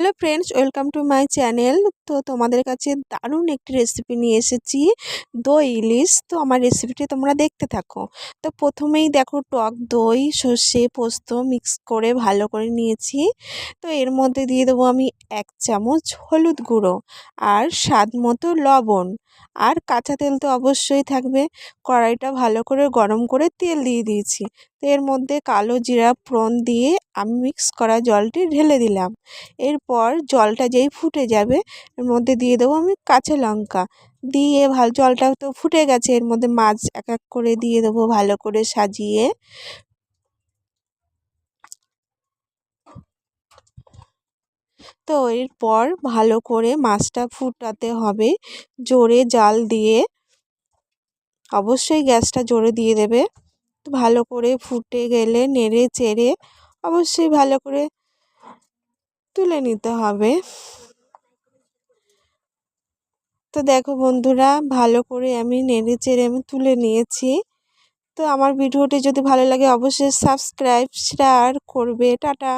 Hello friends, welcome to my channel. তো তোমাদের কাছে দারুণ একটি রেসিপি নিয়ে এসেছি, দই ইলিশ। তো আমার রেসিপিটি তোমরা দেখতে থাকো। তো প্রথমেই দেখো, টক দই, সর্ষে, পোস্ত মিক্স করে ভালো করে নিয়েছি। তো এর মধ্যে দিয়ে দেবো আমি 1 চামচ হলুদ গুঁড়ো আর স্বাদ মতো লবণ, আর কাঁচা তেল তো অবশ্যই থাকবে। কড়াইটা ভালো করে গরম করে তেল দিয়ে দিয়েছি। তো এর মধ্যে কালো জিরা ফোড়ন দিয়ে আমি মিক্স করা জলটি ঢেলে দিলাম। এরপর জলটা যেই ফুটে যাবে, এর মধ্যে দিয়ে দেবো আমি কাঁচা লঙ্কা দিয়ে জলটা তো ফুটে গেছে, এর মধ্যে মাছ এক এক করে দিয়ে দেবো ভালো করে সাজিয়ে। তো এরপর ভালো করে মাছটা ফুটাতে হবে জোরে জাল দিয়ে, অবশ্যই গ্যাসটা জোরে দিয়ে দেবে। ভালো করে ফুটে গেলে নেড়ে চেড়ে অবশ্যই ভালো করে তুলে নিতে হবে। তো দেখো বন্ধুরা, ভালো করে আমি নেড়ে চেড়ে আমি তুলে নিয়েছি। তো আমার ভিডিওটি যদি ভালো লাগে অবশ্যই সাবস্ক্রাইব শেয়ার করবে। টাটা।